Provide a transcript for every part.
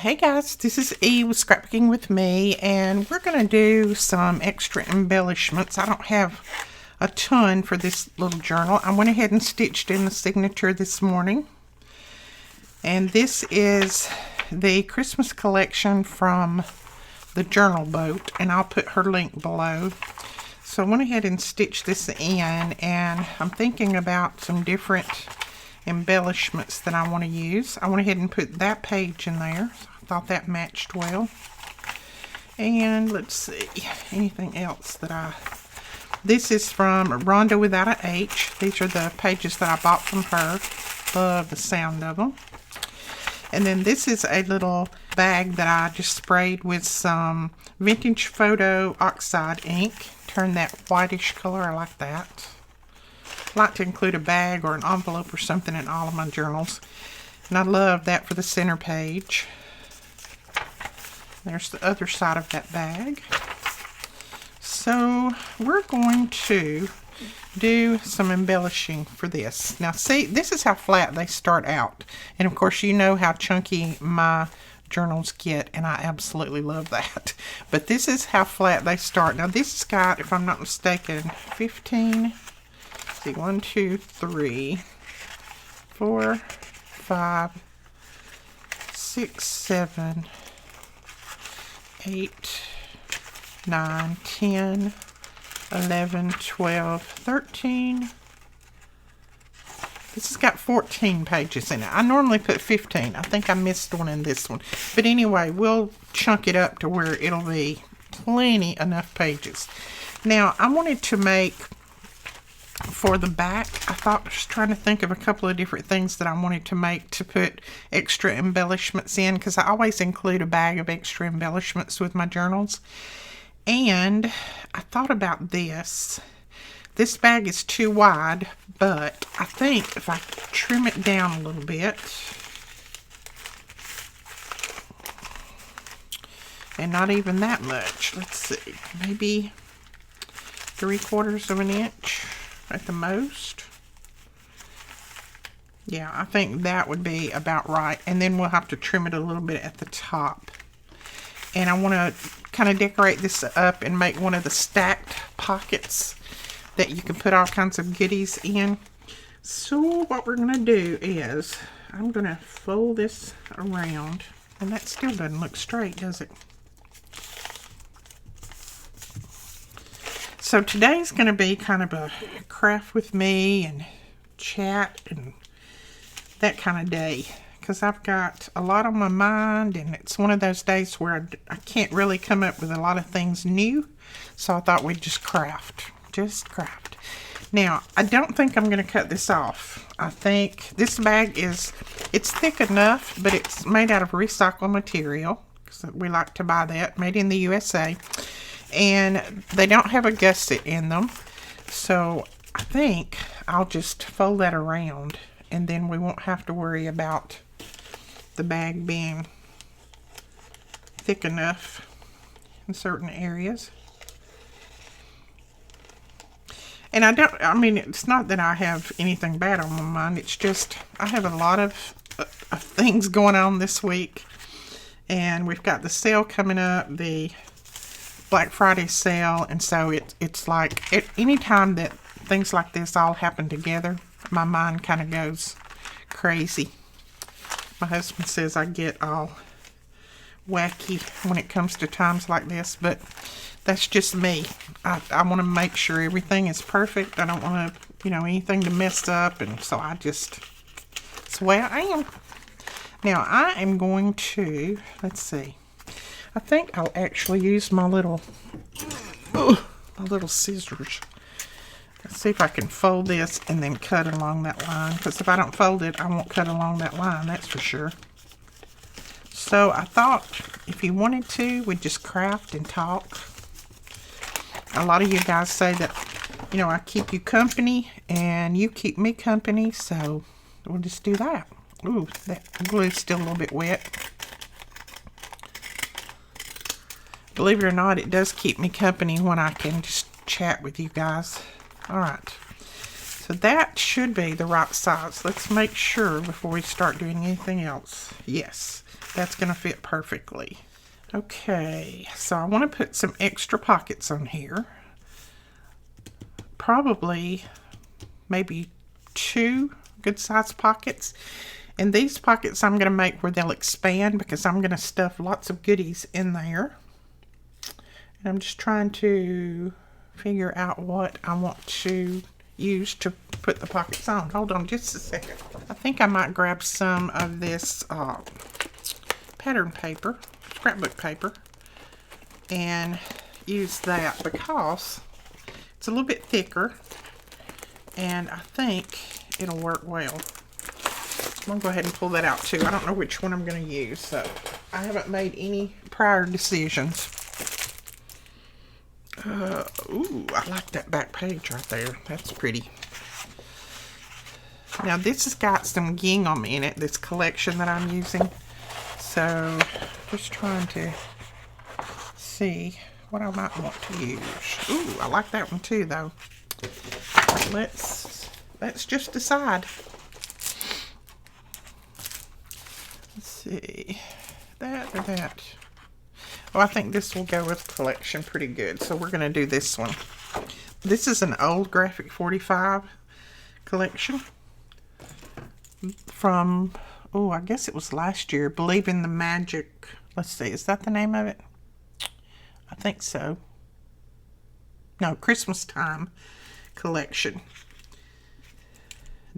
Hey guys, this is E with Scrapbooking with me, and we're going to do some extra embellishments. I don't have a ton for this little journal. I went ahead and stitched in the signature this morning. And this is the Christmas collection from the Journal Boat, and I'll put her link below. So I went ahead and stitched this in, and I'm thinking about some different embellishments that I want to use. I went ahead and put that page in there. I thought that matched well. And let's see, anything else that this is from Rhonda Without a H. These are the pages that I bought from her. Love the sound of them. And then this is a little bag that I just sprayed with some Vintage Photo Oxide ink. Turn that whitish color, I like that. I like to include a bag or an envelope or something in all of my journals. And I love that for the center page. There's the other side of that bag. So we're going to do some embellishing for this. Now see, this is how flat they start out. And of course you know how chunky my journals get, and I absolutely love that. But this is how flat they start. Now this has got, if I'm not mistaken, 15... see, 1, 2, 3, 4, 5, 6, 7, 8, 9, 10, 11, 12, 13. This has got 14 pages in it. I normally put 15. I think I missed one in this one. But anyway, we'll chunk it up to where it'll be plenty enough pages. Now, I wanted to make, for the back, I was trying to think of a couple of different things that I wanted to make to put extra embellishments in, because I always include a bag of extra embellishments with my journals. And I thought about this. This bag is too wide, but I think if I trim it down a little bit, and not even that much, let's see, maybe 3/4 of an inch at the most. Yeah, I think that would be about right. And then we'll have to trim it a little bit at the top. And I want to kind of decorate this up and make one of the stacked pockets that you can put all kinds of goodies in. So what we're going to do is I'm going to fold this around. And that still doesn't look straight, does it? So today's going to be kind of a craft with me and chat and that kind of day, because I've got a lot on my mind, and it's one of those days where I can't really come up with a lot of things new. So I thought we'd just craft. Now, I don't think I'm going to cut this off. I think this bag it's thick enough, but it's made out of recycled material, because we like to buy that, made in the USA. And they don't have a gusset in them. So I think I'll just fold that around, and then we won't have to worry about the bag being thick enough in certain areas. And I mean, it's not that I have anything bad on my mind. It's just I have a lot of things going on this week. And we've got the sale coming up, the Black Friday sale, and so it's like any time that things like this all happen together, my mind kind of goes crazy. My husband says I get all wacky when it comes to times like this, but that's just me. I want to make sure everything is perfect. I don't want to, anything to mess up, and so that's the way I am. Now I am going to, let's see, I think I'll actually use my little scissors. Let's see if I can fold this and then cut along that line, because if I don't fold it, I won't cut along that line, that's for sure. So I thought if you wanted to, we'd just craft and talk. A lot of you guys say that, I keep you company and you keep me company, so we'll just do that. Ooh, that glue's still a little bit wet. Believe it or not, it does keep me company when I can just chat with you guys. Alright, So that should be the right size. Let's make sure before we start doing anything else. Yes, that's going to fit perfectly. Okay, so I want to put some extra pockets on here. Probably maybe 2 good sized pockets. And these pockets I'm going to make where they'll expand because I'm going to stuff lots of goodies in there. And I'm just trying to figure out what I want to use to put the pockets on. Hold on just a second. I think I might grab some of this pattern paper, scrapbook paper, and use that because it's a little bit thicker and I think it'll work well. I'm going to go ahead and pull that out too. I don't know which one I'm going to use, so I haven't made any prior decisions. Ooh, I like that back page right there. That's pretty. Now this has got some gingham in it, this collection that I'm using. So just trying to see what I might want to use. Ooh, I like that one too though. Let's just decide. Let's see. That or that. Oh, I think this will go with the collection pretty good. So we're going to do this one. This is an old Graphic 45 collection from, oh, I guess it was last year. Believe in the Magic. Let's see, is that the name of it? I think so. No, Christmas Time collection.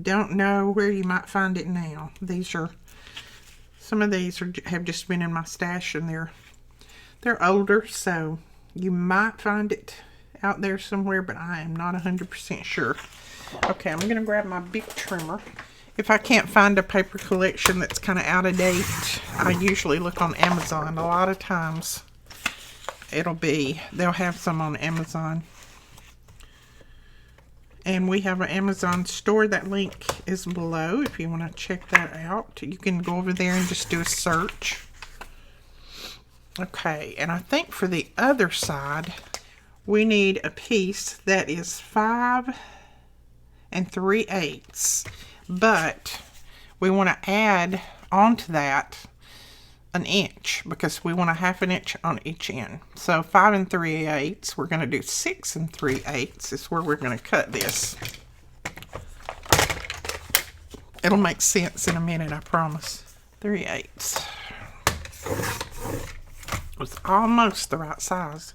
Don't know where you might find it now. Some of these have just been in my stash and they're older, so you might find it out there somewhere, but I am not 100% sure. Okay, I'm going to grab my big trimmer. If I can't find a paper collection that's kind of out of date, I usually look on Amazon. A lot of times they'll have some on Amazon. And we have an Amazon store. That link is below if you want to check that out. You can go over there and just do a search. Okay, and I think for the other side, we need a piece that is 5 3/8, but we want to add onto that an inch because we want a 1/2 inch on each end. So 5 3/8, we're going to do 6 3/8 is where we're going to cut this. It'll make sense in a minute, I promise. 3/8. It's almost the right size.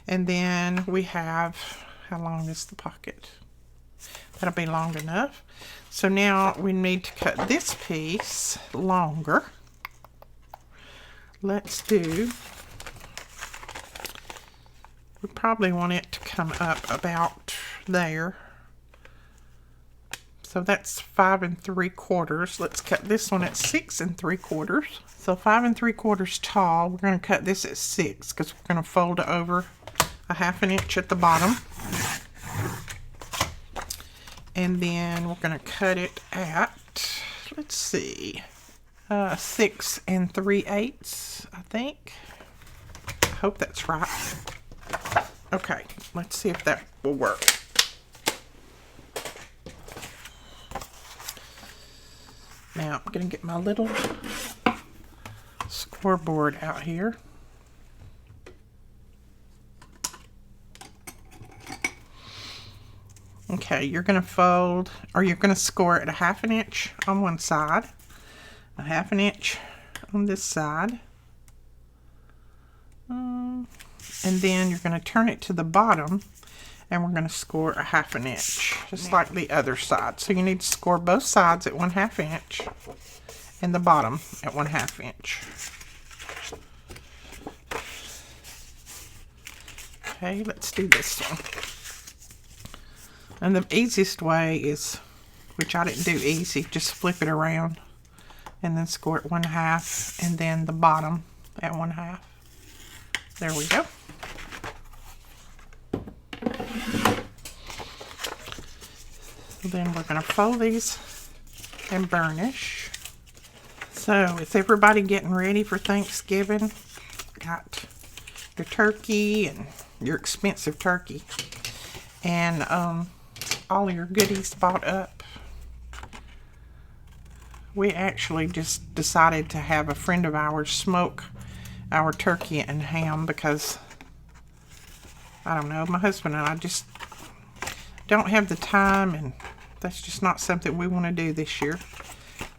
And then we have, how long is the pocket? That'll be long enough. So now we need to cut this piece longer. Let's do, we probably want it to come up about there. So that's 5 3/4. Let's cut this one at 6 3/4. So 5 3/4 tall. We're going to cut this at 6 because we're going to fold it over a 1/2 inch at the bottom. And then we're going to cut it at, let's see, 6 3/8, I think. I hope that's right. Okay, let's see if that will work. Now I'm going to get my little scoreboard out here. Okay, you're going to fold, or you're going to score it a 1/2 inch on one side, a 1/2 inch on this side, and then you're going to turn it to the bottom, and we're going to score a 1/2 inch, just like the other side. So you need to score both sides at 1/2 inch, and the bottom at 1/2 inch. Okay, let's do this one. And the easiest way is, which I didn't do easy, just flip it around and then score it 1/2 and then the bottom at 1/2. There we go. So then we're going to fold these and burnish. So is everybody getting ready for Thanksgiving? Got your turkey and your expensive turkey. And all your goodies bought up. We actually just decided to have a friend of ours smoke our turkey and ham because, I don't know, my husband and I just don't have the time, and that's just not something we want to do this year.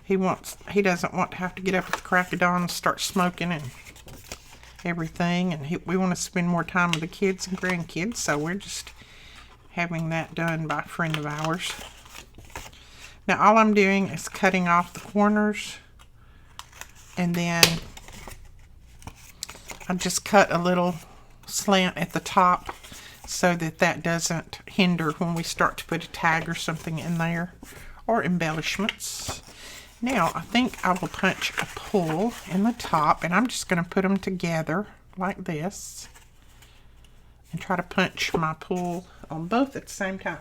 He doesn't want to have to get up at the crack of dawn and start smoking and everything, and we want to spend more time with the kids and grandkids, so we're just having that done by a friend of ours. Now all I'm doing is cutting off the corners, and then I just cut a little slant at the top so that doesn't hinder when we start to put a tag or something in there, or embellishments. Now I think I will punch a pull in the top, and I'm just going to put them together like this and try to punch my pull on both at the same time.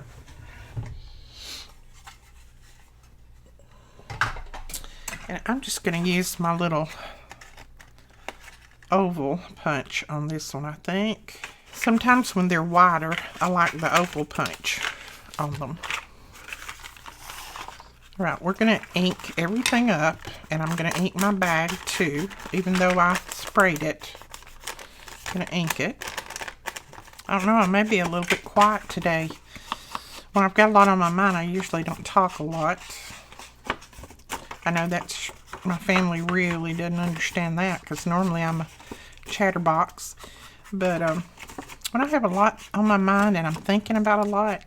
And I'm just going to use my little oval punch on this one, I think. Sometimes when they're wider, I like the oval punch on them. Right, we're going to ink everything up, and I'm going to ink my bag too, even though I sprayed it. I'm going to ink it. I don't know, I may be a little bit quiet today. When I've got a lot on my mind, I usually don't talk a lot. I know that's, my family really doesn't understand that, because normally I'm a chatterbox. But when I have a lot on my mind and I'm thinking about a lot,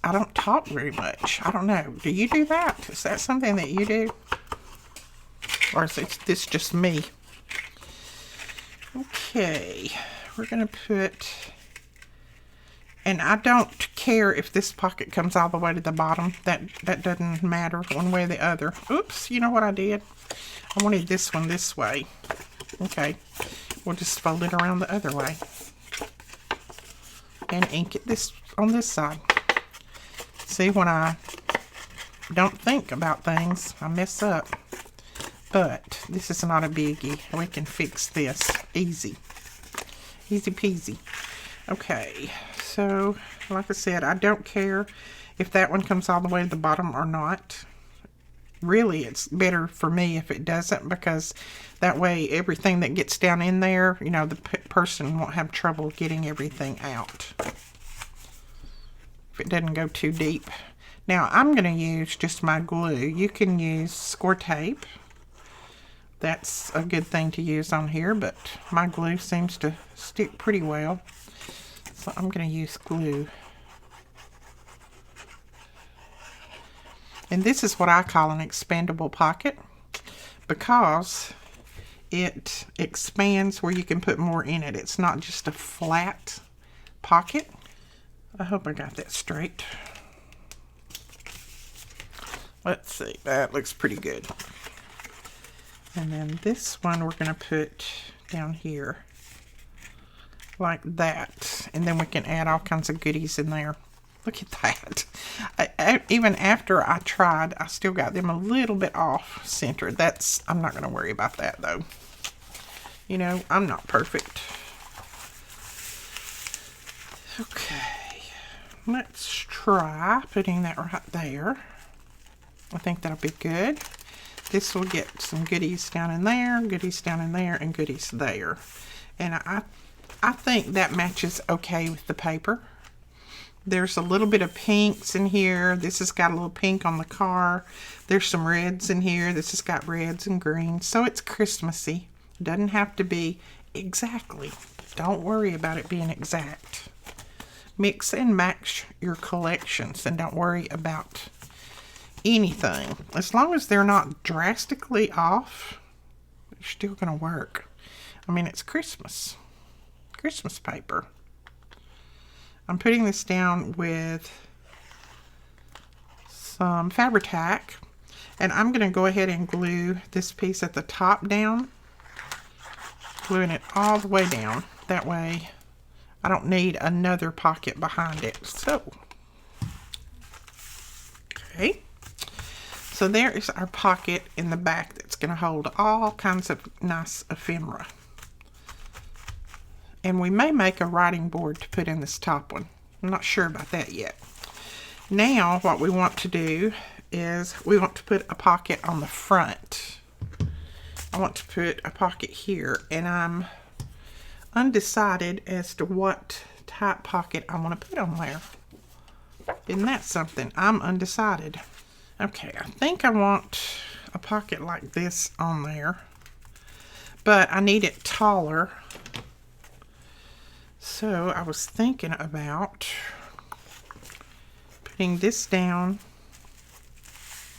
I don't talk very much. I don't know. Do you do that? Is that something that you do? Or is this just me? Okay. We're going to put... And I don't care if this pocket comes all the way to the bottom. That doesn't matter one way or the other. Oops, you know what I did? I wanted this one this way. Okay. We'll just fold it around the other way. And ink it on this side. See, when I don't think about things, I mess up. But this is not a biggie. We can fix this easy. Easy peasy. Okay, so like I said, I don't care if that one comes all the way to the bottom or not. Really, it's better for me if it doesn't, because that way everything that gets down in there, you know, the person won't have trouble getting everything out if it doesn't go too deep. Now, I'm going to use just my glue. You can use score tape. That's a good thing to use on here, but my glue seems to stick pretty well. So I'm going to use glue. And this is what I call an expandable pocket, because it expands where you can put more in it. It's not just a flat pocket. I hope I got that straight. Let's see, that looks pretty good. And then this one we're going to put down here like that, and then we can add all kinds of goodies in there. Look at that. Even after I tried, I still got them a little bit off center. I'm not going to worry about that though. You know, I'm not perfect. Okay, let's try putting that right there. I think that'll be good. This will get some goodies down in there, goodies down in there, and goodies there. And I think that matches okay with the paper. There's a little bit of pinks in here. This has got a little pink on the car. There's some reds in here. This has got reds and greens. So it's Christmassy. It doesn't have to be exactly. Don't worry about it being exact. Mix and match your collections, and don't worry about anything. As long as they're not drastically off, they're still going to work. I mean, it's Christmas paper. I'm putting this down with some Fabri-Tac, and I'm going to go ahead and glue this piece at the top down, gluing it all the way down. That way I don't need another pocket behind it. So, okay. So there is our pocket in the back that's going to hold all kinds of nice ephemera. And we may make a writing board to put in this top one. I'm not sure about that yet. Now what we want to do is we want to put a pocket on the front. I want to put a pocket here, and I'm undecided as to what type pocket I want to put on there. Isn't that something? I'm undecided. Okay, I think I want a pocket like this on there, but I need it taller. So I was thinking about putting this down,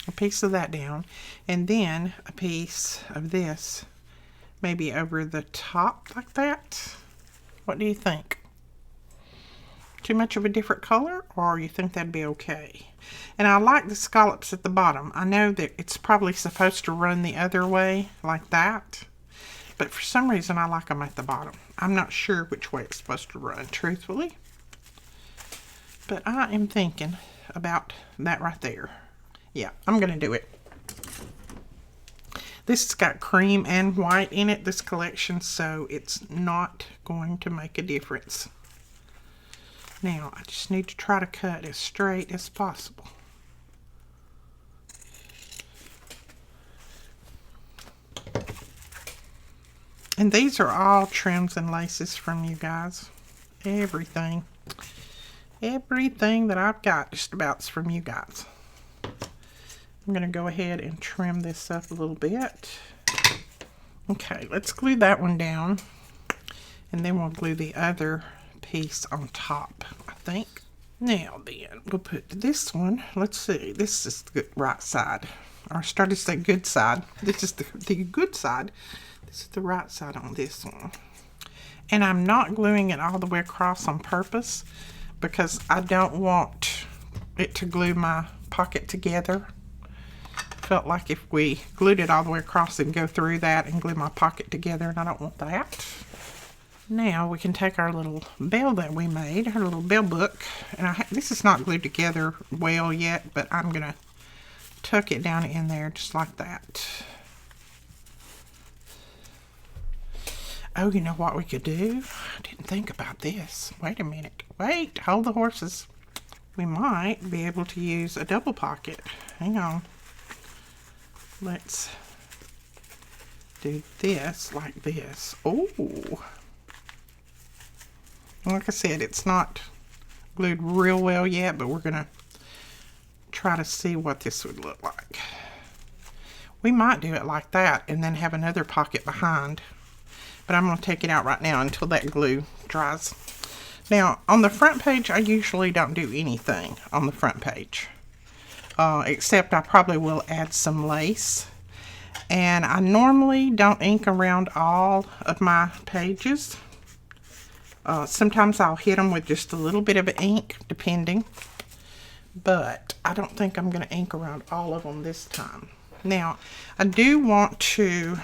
a piece of that down, and then a piece of this maybe over the top like that. What do you think? Too much of a different color, or you think that'd be okay? And I like the scallops at the bottom. I know that it's probably supposed to run the other way like that, but for some reason I like them at the bottom. I'm not sure which way it's supposed to run, truthfully, but I am thinking about that right there. Yeah, I'm gonna do it. This has got cream and white in it, this collection, so it's not going to make a difference. Now, I just need to try to cut as straight as possible. And these are all trims and laces from you guys. Everything. Everything that I've got just about is from you guys. I'm going to go ahead and trim this up a little bit. Okay, let's glue that one down. And then we'll glue the other piece on top, I think. Now then, we'll put this one. Let's see, this is the right side. Or I started to say good side. This is the good side. This is the right side on this one. And I'm not gluing it all the way across on purpose because I don't want it to glue my pocket together. Felt like if we glued it all the way across and go through that and glue my pocket together, and I don't want that. Now we can take our little bell that we made, our little bell book, and this is not glued together well yet, but I'm going to tuck it down in there just like that. Oh, you know what we could do? I didn't think about this. Wait a minute. Wait, hold the horses. We might be able to use a double pocket. Hang on. Let's do this like this. Oh. Like I said, it's not glued real well yet, but we're going to try to see what this would look like. We might do it like that and then have another pocket behind. But I'm going to take it out right now until that glue dries. Now, on the front page, I usually don't do anything on the front page. Except I probably will add some lace. And I normally don't ink around all of my pages. Sometimes I'll hit them with just a little bit of ink, depending. But I don't think I'm going to ink around all of them this time. Now, I do want to,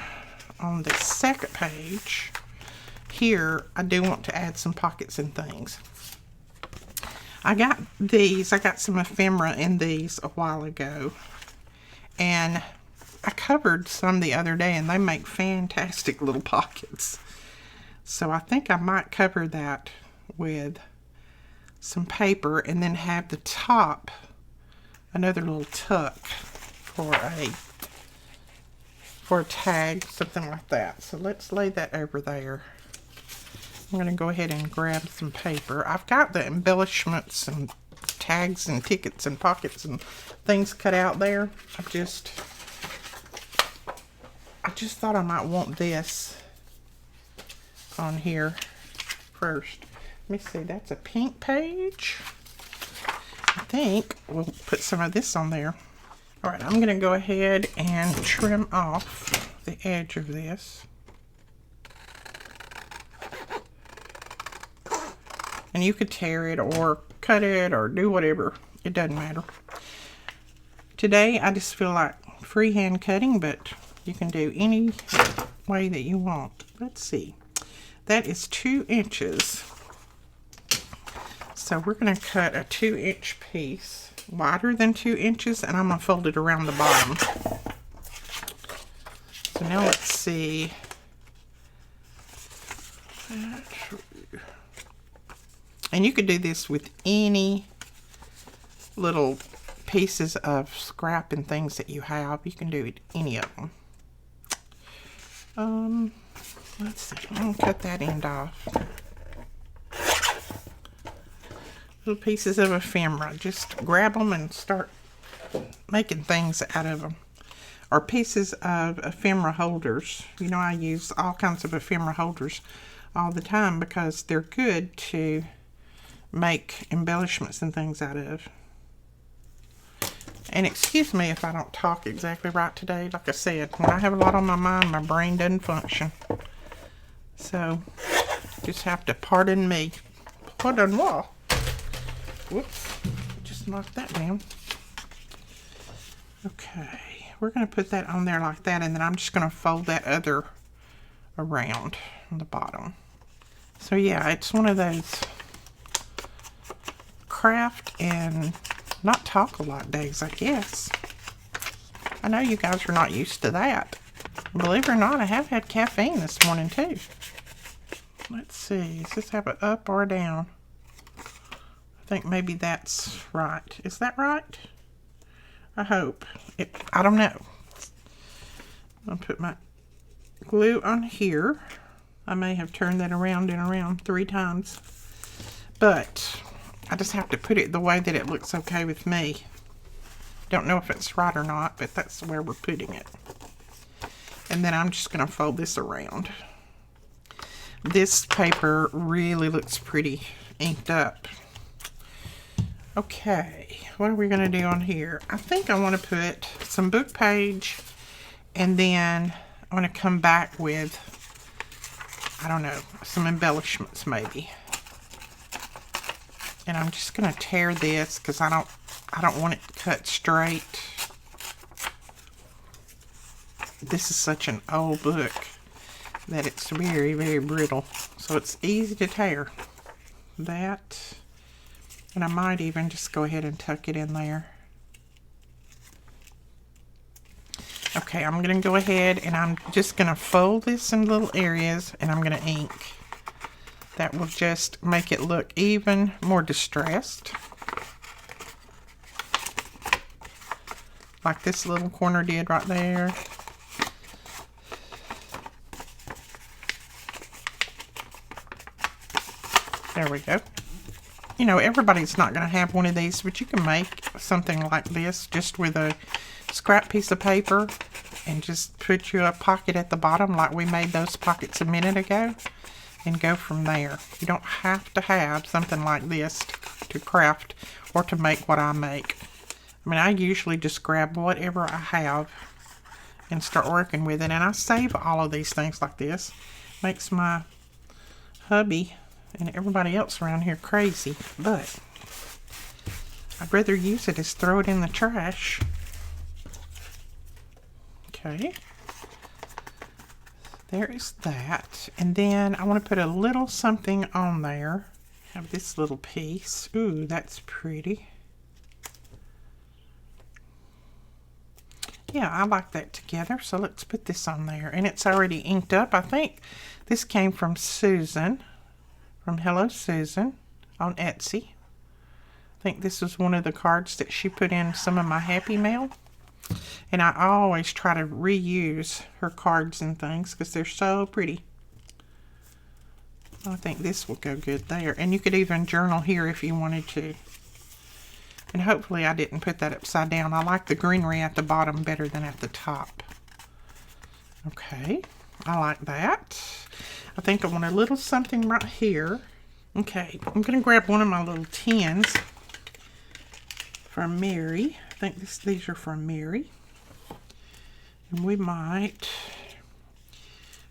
on the second page, here, I do want to add some pockets and things. I got some ephemera in these a while ago. And I covered some the other day, and they make fantastic little pockets. So I think I might cover that with some paper and then have the top another little tuck for a tag, something like that. So let's lay that over there. I'm going to go ahead and grab some paper. I've got the embellishments and tags and tickets and pockets and things cut out there. I just thought I might want this on here first. Let me see, that's a pink page. I think we'll put some of this on there. All right, I'm going to go ahead and trim off the edge of this. And you could tear it or cut it or do whatever. It doesn't matter. Today, I just feel like freehand cutting, but you can do any way that you want. Let's see. That is 2 inches. So we're going to cut a 2-inch piece, wider than 2 inches, and I'm going to fold it around the bottom. So now let's see. And you could do this with any little pieces of scrap and things that you have. You can do any of them. Let's see. I'm going to cut that end off. Little pieces of ephemera. Just grab them and start making things out of them. Or pieces of ephemera holders. You know, I use all kinds of ephemera holders all the time because they're good to make embellishments and things out of. And excuse me if I don't talk exactly right today. Like I said, when I have a lot on my mind, my brain doesn't function. So, just have to pardon me. Pardon what? Whoops. Just knocked that down. Okay. We're going to put that on there like that, and then I'm just going to fold that other around on the bottom. So yeah, it's one of those craft and not talk a lot days, I guess. I know you guys are not used to that. Believe it or not, I have had caffeine this morning too. Let's see, does this have an up or a down? I think maybe that's right. Is that right? I hope. I don't know. I'll put my glue on here. I may have turned that around and around 3 times. But I just have to put it the way that it looks okay with me. Don't know if it's right or not, but that's where we're putting it. And then I'm just going to fold this around. This paper really looks pretty inked up. Okay, what are we going to do on here? I think I want to put some book page, and then I want to come back with, I don't know, some embellishments maybe. And I'm just going to tear this because I don't want it cut straight. This is such an old book that it's very, very brittle. So it's easy to tear. That. And I might even just go ahead and tuck it in there. Okay, I'm going to go ahead and I'm just going to fold this in little areas and I'm going to ink. That will just make it look even more distressed. Like this little corner did right there. There we go. You know, everybody's not going to have one of these, but you can make something like this just with a scrap piece of paper and just put you a pocket at the bottom like we made those pockets a minute ago and go from there. You don't have to have something like this to craft or to make what I make. I mean, I usually just grab whatever I have and start working with it, and I save all of these things like this. Makes my hubby and everybody else around here crazy, but I'd rather use it as throw it in the trash. Okay, there is that, and then I want to put a little something on there. Have this little piece. Ooh, that's pretty. Yeah, I like that together, so let's put this on there, and it's already inked up. I think this came from Susan. From Hello Susan on Etsy. I think this was one of the cards that she put in some of my Happy Mail. And I always try to reuse her cards and things because they're so pretty. I think this will go good there. And you could even journal here if you wanted to. And hopefully I didn't put that upside down. I like the greenery at the bottom better than at the top. Okay, I like that. I think I want a little something right here. Okay, I'm going to grab one of my little tins from Mary. I think these are from Mary. And we might...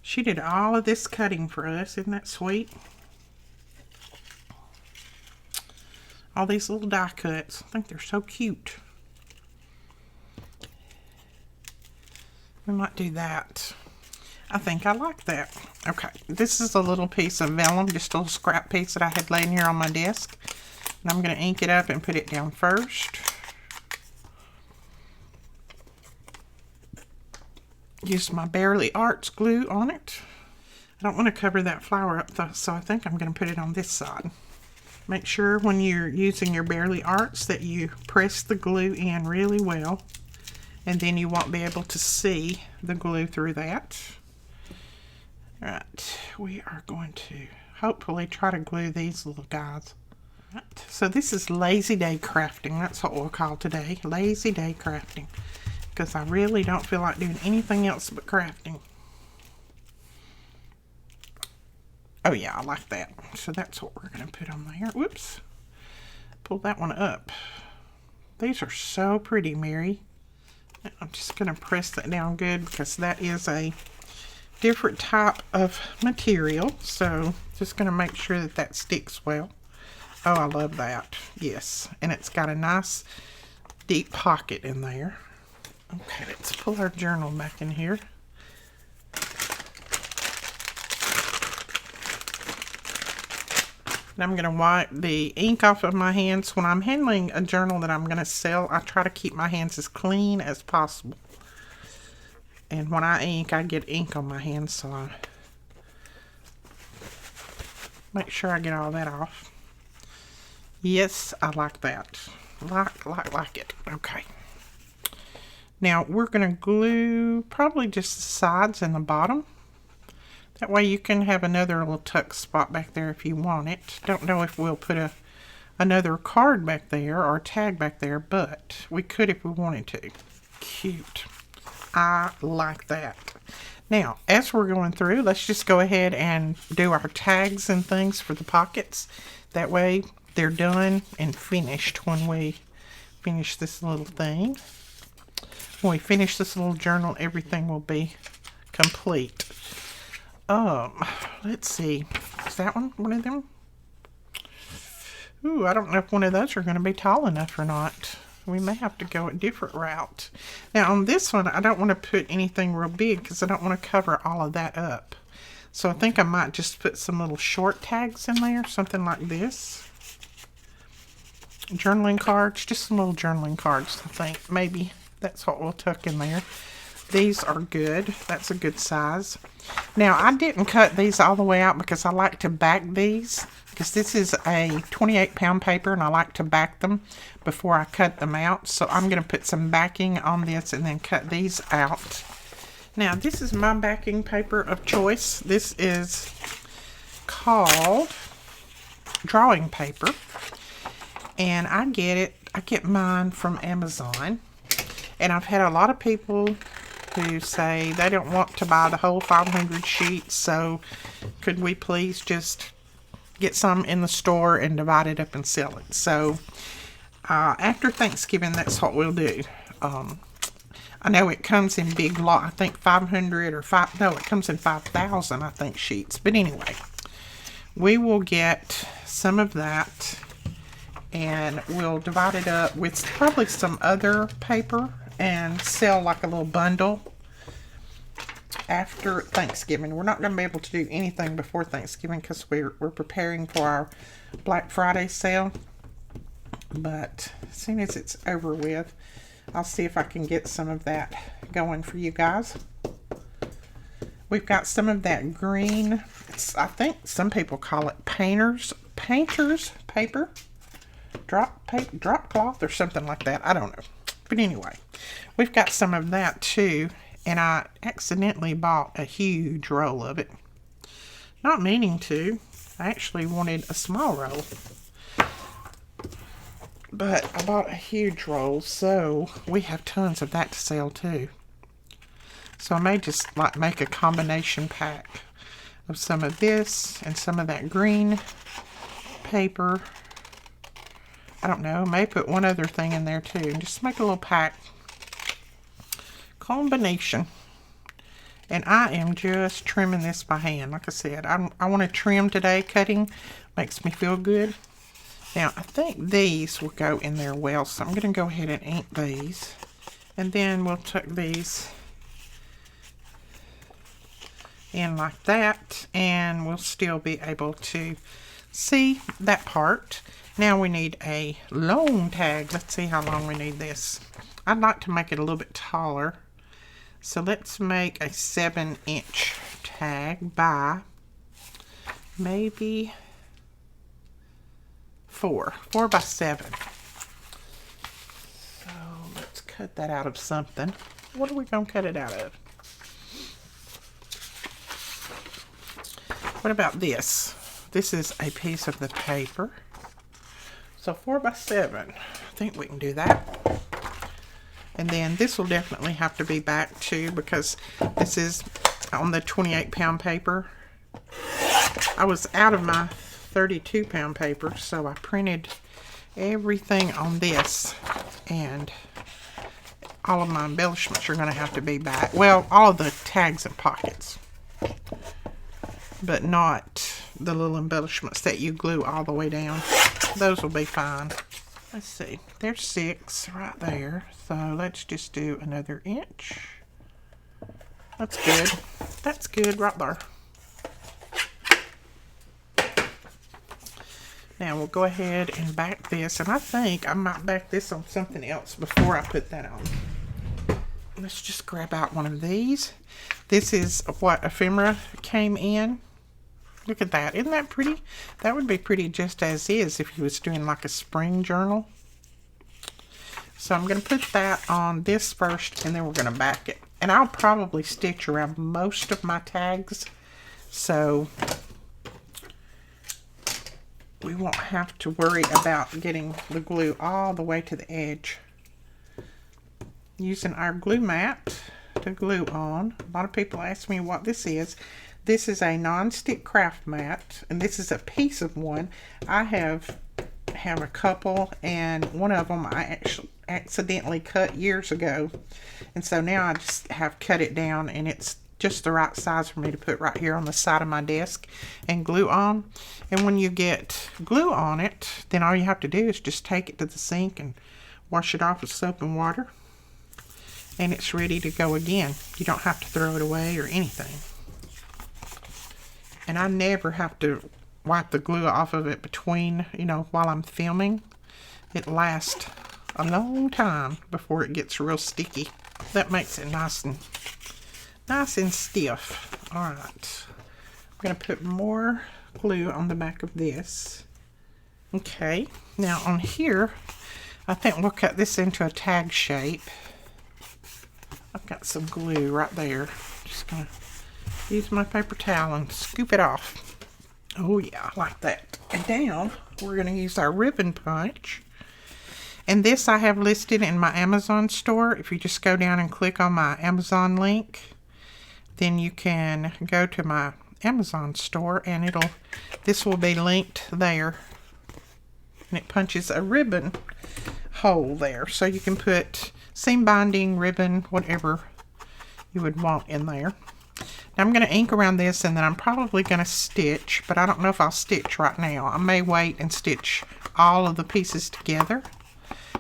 She did all of this cutting for us. Isn't that sweet? All these little die cuts. I think they're so cute. We might do that. I think I like that. Okay, this is a little piece of vellum, just a little scrap piece that I had laying here on my desk. And I'm going to ink it up and put it down first. Use my Bearly Arts glue on it. I don't want to cover that flower up though, so I think I'm going to put it on this side. Make sure when you're using your Bearly Arts that you press the glue in really well, and then you won't be able to see the glue through that. Alright, we are going to hopefully try to glue these little guys. Right, so this is lazy day crafting. That's what we'll call today, lazy day crafting, because I really don't feel like doing anything else but crafting. Oh yeah, I like that. So that's what we're going to put on there. Whoops. Pull that one up. These are so pretty, Mary. I'm just going to press that down good because that is a different type of material. So just going to make sure that that sticks well. Oh, I love that. Yes. And it's got a nice deep pocket in there. Okay, let's pull our journal back in here. I'm going to wipe the ink off of my hands. When I'm handling a journal that I'm going to sell, I try to keep my hands as clean as possible. And when I ink, I get ink on my hands, so I make sure I get all that off. Yes, I like that. Like it. Okay. Now, we're going to glue probably just the sides and the bottom. That way you can have another little tuck spot back there if you want it. Don't know if we'll put another card back there or a tag back there, but we could if we wanted to. Cute. I like that. Now, as we're going through, let's just go ahead and do our tags and things for the pockets. That way they're done and finished when we finish this little thing. When we finish this little journal, everything will be complete. Let's see. Is that one of them? Ooh, I don't know if one of those are going to be tall enough or not. We may have to go a different route. Now, on this one, I don't want to put anything real big because I don't want to cover all of that up. So I think I might just put some little short tags in there, something like this. Journaling cards, just some little journaling cards, I think. Maybe that's what we'll tuck in there. These are good. That's a good size. Now, I didn't cut these all the way out because I like to back these. Because this is a 28-pound paper and I like to back them before I cut them out. So I'm going to put some backing on this and then cut these out. Now, this is my backing paper of choice. This is called drawing paper. And I get mine from Amazon. And I've had a lot of people who say they don't want to buy the whole 500 sheets, so could we please just get some in the store and divide it up and sell it. So after Thanksgiving, that's what we'll do. I know it comes in big lot. I think 500 or it comes in 5,000, I think, sheets. But anyway, we will get some of that and we'll divide it up with probably some other paper and sell like a little bundle after Thanksgiving. We're not going to be able to do anything before Thanksgiving because we're preparing for our Black Friday sale. But as soon as it's over with, I'll see if I can get some of that going for you guys. We've got some of that green, I think some people call it painter's paper, drop cloth or something like that. I don't know. But anyway, we've got some of that too, and I accidentally bought a huge roll of it. Not meaning to. I actually wanted a small roll. But I bought a huge roll, so we have tons of that to sell too. So I may just like make a combination pack of some of this and some of that green paper. I don't know, may put one other thing in there too. Just make a little pack combination. And I am just trimming this by hand. Like I said, I want to trim today. Cutting makes me feel good. Now, I think these will go in there well, so I'm going to go ahead and ink these. And then we'll tuck these in like that, and we'll still be able to see that part. Now we need a long tag. Let's see how long we need this. I'd like to make it a little bit taller. So let's make a 7-inch tag by maybe 4 by 7. So let's cut that out of something. What are we going to cut it out of? What about this? This is a piece of the paper. So 4 by 7. I think we can do that. And then this will definitely have to be back too, because this is on the 28-pound paper. I was out of my 32-pound paper, so I printed everything on this, and all of my embellishments are going to have to be back. Well, all of the tags and pockets, but not the little embellishments that you glue all the way down. Those will be fine. Let's see, there's 6 right there, so let's just do another inch. That's good. That's good right there. Now we'll go ahead and back this, and I think I might back this on something else before I put that on. Let's just grab out one of these. This is what ephemera came in. Look at that. Isn't that pretty? That would be pretty just as is if you was doing like a spring journal. So I'm going to put that on this first, and then we're going to back it. And I'll probably stitch around most of my tags, so we won't have to worry about getting the glue all the way to the edge. Using our glue mat to glue on. A lot of people ask me what this is. This is a non-stick craft mat, and this is a piece of one. I have a couple, and one of them I actually accidentally cut years ago, and so now I just have cut it down, and it's just the right size for me to put right here on the side of my desk and glue on. And when you get glue on it, then all you have to do is just take it to the sink and wash it off with soap and water, and it's ready to go again. You don't have to throw it away or anything. And I never have to wipe the glue off of it between, while I'm filming. It lasts a long time before it gets real sticky. That makes it nice and stiff. All right. I'm going to put more glue on the back of this. Okay. Now on here, I think we'll cut this into a tag shape. I've got some glue right there. Just going to use my paper towel and scoop it off. Oh yeah, like that. And down, we're going to use our ribbon punch. And this I have listed in my Amazon store. If you just go down and click on my Amazon link, then you can go to my Amazon store, and this will be linked there. And it punches a ribbon hole there. So you can put seam binding, ribbon, whatever you would want in there. Now I'm going to ink around this, and then I'm probably going to stitch, but I don't know if I'll stitch right now. I may wait and stitch all of the pieces together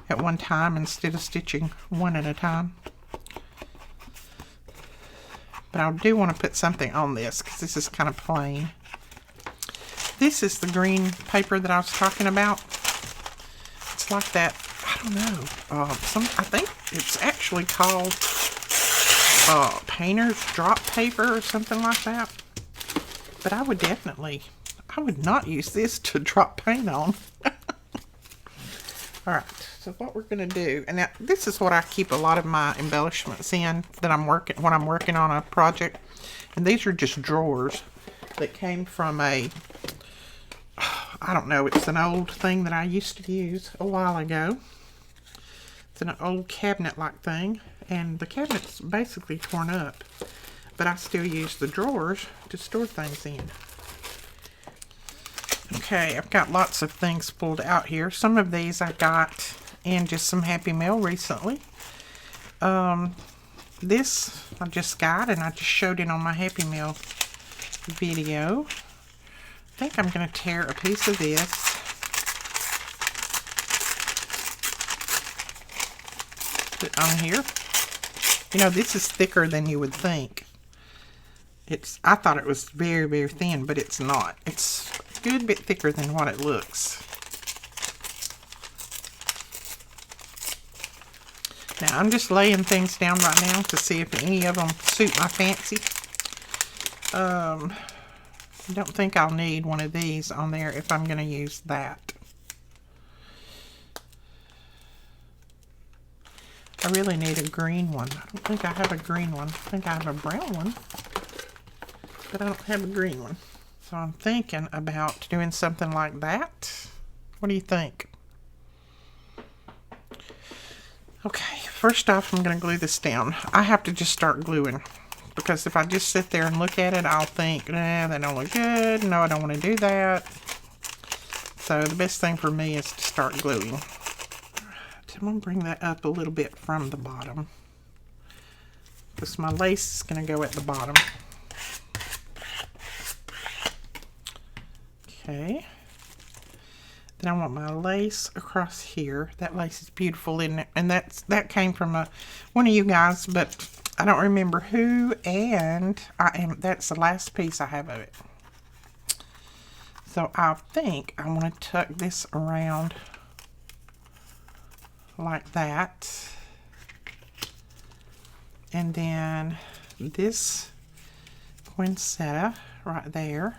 at one time instead of stitching one at a time. But I do want to put something on this because this is kind of plain. This is the green paper that I was talking about. It's like that, I don't know, I think it's actually called painter's drop paper or something like that. But I would not use this to drop paint on. Alright, so what we're going to do, and now this is what I keep a lot of my embellishments in when I'm working on a project. And these are just drawers that came from I don't know, it's an old thing that I used to use a while ago. It's an old cabinet-like thing, and the cabinet's basically torn up, but I still use the drawers to store things in. Okay, I've got lots of things pulled out here. Some of these I got in just some Happy Mail recently. This I just got, and I just showed it on my Happy Mail video. I think I'm going to tear a piece of this. Put on here. This is thicker than you would think. I thought it was very, very thin, but it's not. It's a good bit thicker than what it looks. Now, I'm just laying things down right now to see if any of them suit my fancy. I don't think I'll need one of these on there if I'm going to use that. I really need a green one. I don't think I have a green one. I think I have a brown one, but I don't have a green one. So I'm thinking about doing something like that. What do you think? Okay, first off, I'm going to glue this down. I have to just start gluing, because if I just sit there and look at it, I'll think, nah, that don't look good. No, I don't want to do that. So the best thing for me is to start gluing. I'm going to bring that up a little bit from the bottom, because my lace is going to go at the bottom. Okay. Then I want my lace across here. That lace is beautiful, isn't it? And that came from one of you guys, but I don't remember who, and that's the last piece I have of it. So I think I want to tuck this around like that. And then this poinsettia right there.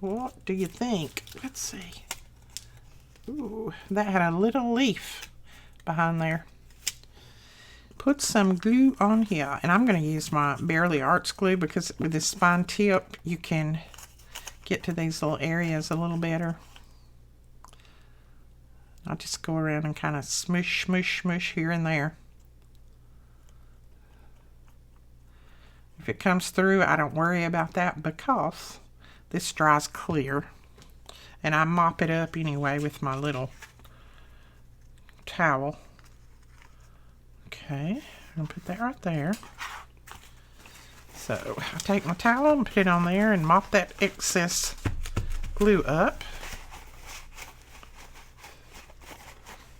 What do you think? Let's see. Ooh, that had a little leaf behind there. Put some glue on here, and I'm going to use my Barely Arts glue, because with this spine tip you can get to these little areas a little better. I'll just go around and kind of smush, smush, smush here and there. If it comes through, I don't worry about that, because this dries clear. And I mop it up anyway with my little towel. Okay, I'm going to put that right there. So I take my towel and put it on there and mop that excess glue up.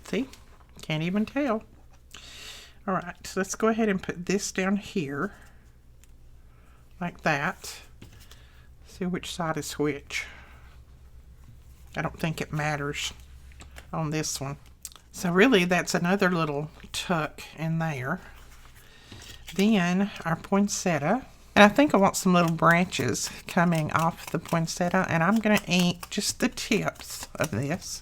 See? Can't even tell. Alright, so let's go ahead and put this down here. Like that. See which side is which. I don't think it matters on this one. So really that's another little tuck in there. Then our poinsettia. And I think I want some little branches coming off the poinsettia, and I'm going to ink just the tips of this.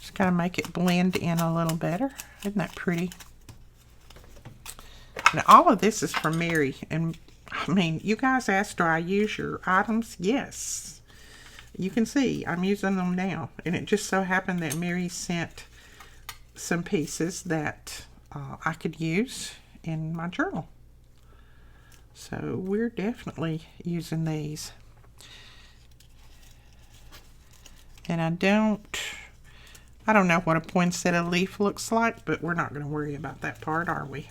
Just kind of make it blend in a little better. Isn't that pretty? Now all of this is from Mary, and I mean, you guys asked, do I use your items? Yes. You can see I'm using them now. And it just so happened that Mary sent some pieces that I could use in my journal. So we're definitely using these. And I don't know what a poinsettia leaf looks like, but we're not going to worry about that part, are we?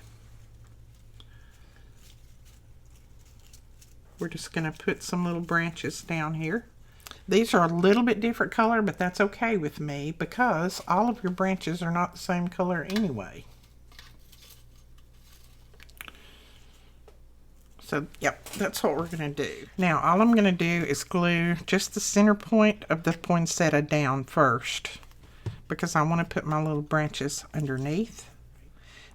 We're just going to put some little branches down here. These are a little bit different color, but that's okay with me, because all of your branches are not the same color anyway. So, yep, that's what we're going to do. Now, all I'm going to do is glue just the center point of the poinsettia down first, because I want to put my little branches underneath.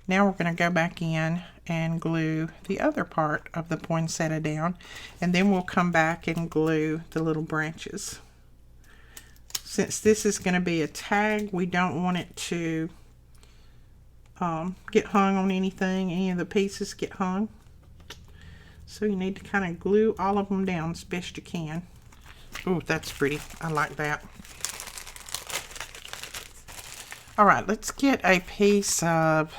Now we're going to go back in and glue the other part of the poinsettia down, and then we'll come back and glue the little branches. Since this is going to be a tag, we don't want it to get hung on anything, any of the pieces get hung. So you need to kind of glue all of them down as best you can. Oh, that's pretty. I like that. Alright, let's get a piece of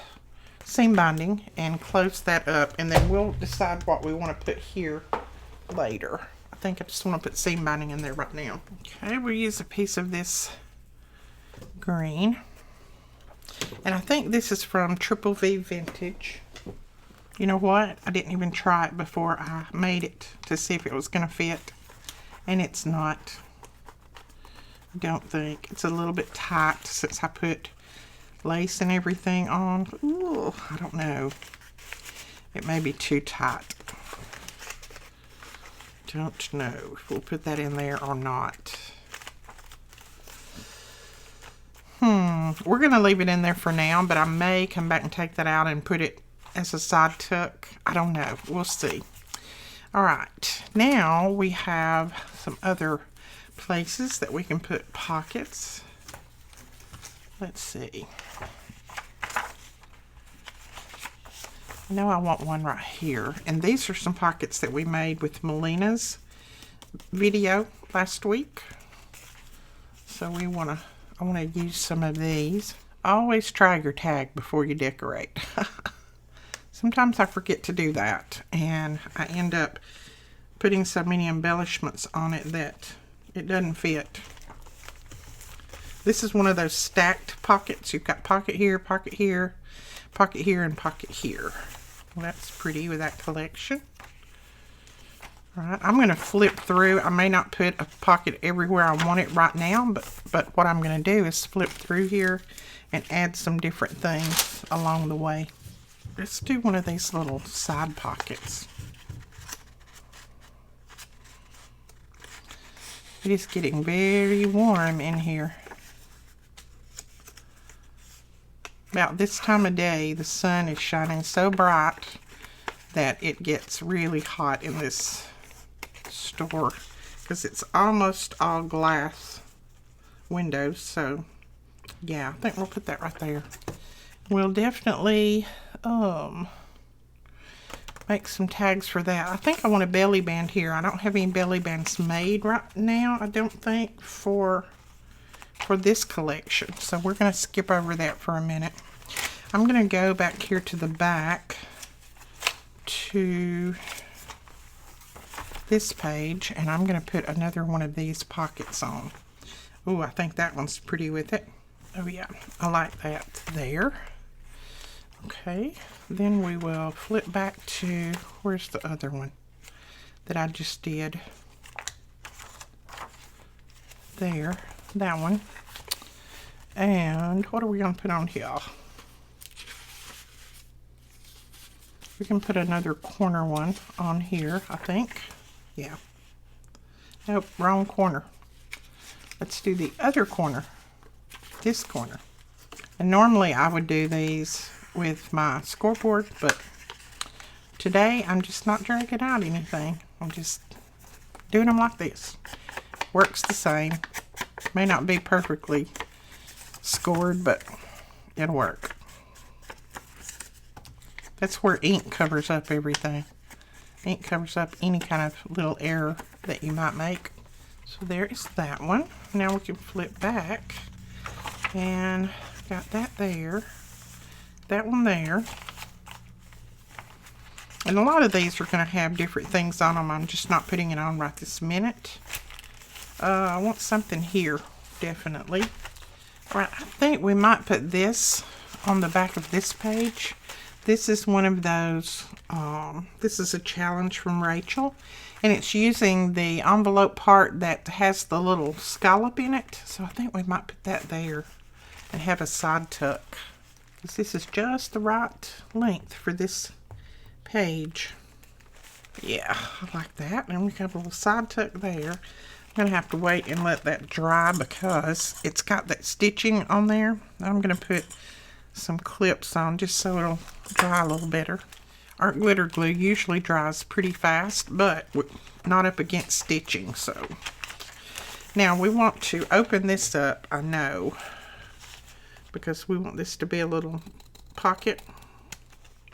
seam binding and close that up, and then we'll decide what we want to put here later. I think I just want to put seam binding in there right now. Okay, we'll use a piece of this green, and I think this is from Triple V Vintage. You know what? I didn't even try it before I made it to see if it was going to fit, and it's not. I don't think. It's a little bit tight since I put lace and everything on. Ooh, I don't know. It may be too tight. Don't know if we'll put that in there or not. We're going to leave it in there for now, but I may come back and take that out and put it as a side tuck. I don't know. We'll see. Alright, now we have some other places that we can put pockets. Let's see. I know I want one right here. And these are some pockets that we made with Melina's video last week. So I want to use some of these. Always try your tag before you decorate. Sometimes I forget to do that, and I end up putting so many embellishments on it that it doesn't fit. This is one of those stacked pockets. You've got pocket here, pocket here, pocket here, and pocket here. Well, that's pretty with that collection. All right, I'm going to flip through. I may not put a pocket everywhere I want it right now, but what I'm going to do is flip through here and add some different things along the way. Let's do one of these little side pockets. It is getting very warm in here. About this time of day, the sun is shining so bright that it gets really hot in this store because it's almost all glass windows. So yeah, I think we'll put that right there. We'll definitely make some tags for that. I think I want a belly band here. I don't have any belly bands made right now, I don't think, for this collection. So we're going to skip over that for a minute. I'm going to go back here to the back to this page, and I'm going to put another one of these pockets on. Oh, I think that one's pretty with it. Oh yeah, I like that there. Okay, then we will flip back to, where's the other one that I just did? There, that one. And what are we going to put on here? We can put another corner one on here, I think. Yeah. Nope, wrong corner. Let's do the other corner. This corner. And normally I would do these with my scoreboard, but today I'm just not dragging out anything. I'm just doing them like this. Works the same. May not be perfectly scored, but it'll work. That's where ink covers up everything. Ink covers up any kind of little error that you might make. So there is that one. Now we can flip back, and got that there, that one there. And a lot of these are going to have different things on them. I'm just not putting it on right this minute. I want something here, definitely. Right, I think we might put this on the back of this page. This is one of those, this is a challenge from Rachel, and it's using the envelope part that has the little scallop in it. So I think we might put that there and have a side tuck, because this is just the right length for this page. Yeah, I like that. And we have a little side tuck there. I'm going to have to wait and let that dry because it's got that stitching on there. I'm going to put some clips on just so it'll dry a little better. Art glitter glue usually dries pretty fast, but not up against stitching. So now we want to open this up, I know, because we want this to be a little pocket.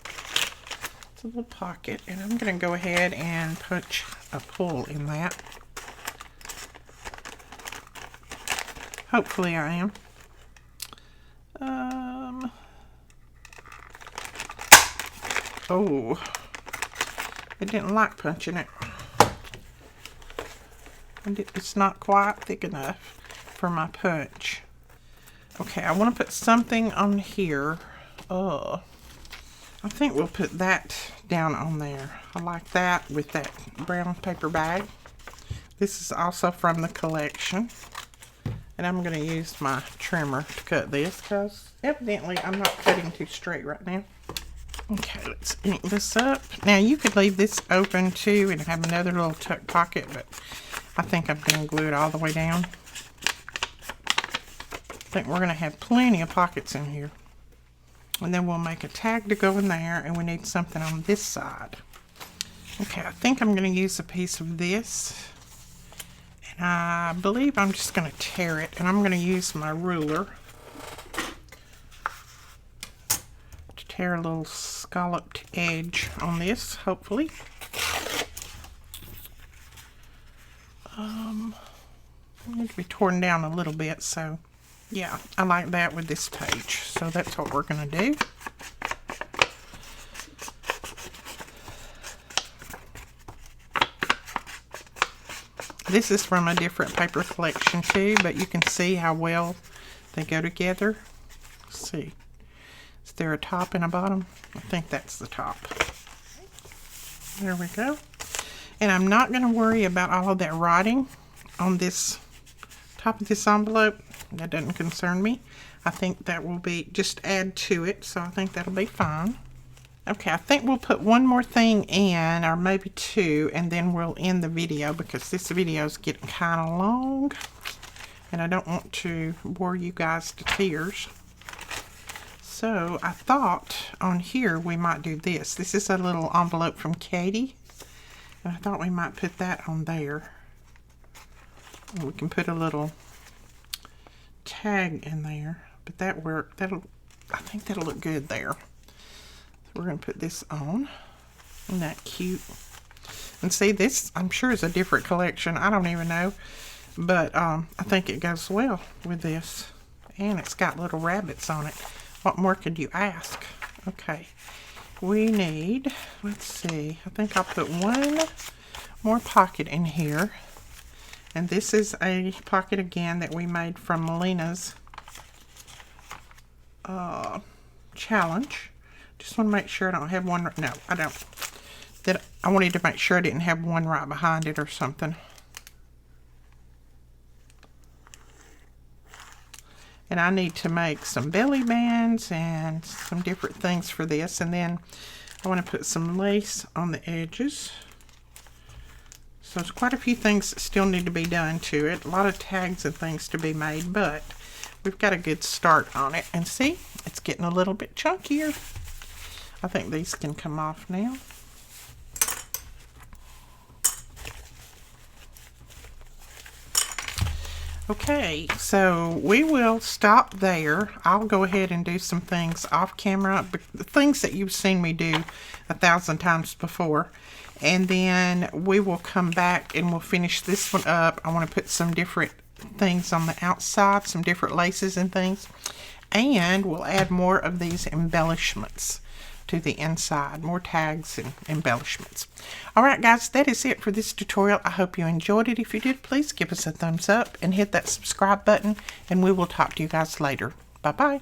It's a little pocket, and I'm going to go ahead and punch a pull in that. Hopefully I am. Oh, it didn't like punching it. And it's not quite thick enough for my punch. Okay, I want to put something on here. I think we'll put that down on there. I like that with that brown paper bag. This is also from the collection. And I'm going to use my trimmer to cut this because evidently I'm not cutting too straight right now. Okay, let's ink this up. Now you could leave this open too and have another little tuck pocket, but I think I'm going to glue it all the way down. I think we're going to have plenty of pockets in here. And then we'll make a tag to go in there, and we need something on this side. Okay, I think I'm going to use a piece of this. I believe I'm just going to tear it, and I'm going to use my ruler to tear a little scalloped edge on this, hopefully. It needs to be torn down a little bit, so yeah, I like that with this page. So that's what we're going to do. This is from a different paper collection too, but you can see how well they go together. Let's see. Is there a top and a bottom? I think that's the top. There we go. And I'm not going to worry about all of that writing on this top of this envelope. That doesn't concern me. I think that will be, just add to it, so I think that'll be fine. Okay, I think we'll put one more thing in, or maybe two, and then we'll end the video because this video is getting kind of long and I don't want to bore you guys to tears. So I thought on here we might do this. This is a little envelope from Katie, and I thought we might put that on there. We can put a little tag in there, but I think that'll look good there. So we're going to put this on. Isn't that cute? And see, this I'm sure is a different collection. I don't even know, but I think it goes well with this, and it's got little rabbits on it. What more could you ask? Okay, we need, let's see, I think I'll put one more pocket in here. And this is a pocket again that we made from Melina's challenge. Just want to make sure I don't have one. No, I don't. I wanted to make sure I didn't have one right behind it or something. And I need to make some belly bands and some different things for this. And then I want to put some lace on the edges. So there's quite a few things that still need to be done to it. A lot of tags and things to be made, but we've got a good start on it. And see, it's getting a little bit chunkier. I think these can come off now. Okay, so we will stop there. I'll go ahead and do some things off camera, the things that you've seen me do 1,000 times before. And then we will come back and we'll finish this one up. I want to put some different things on the outside, some different laces and things. And we'll add more of these embellishments to the inside, more tags and embellishments. Alright guys, that is it for this tutorial. I hope you enjoyed it. If you did, please give us a thumbs up and hit that subscribe button, and we will talk to you guys later. Bye bye.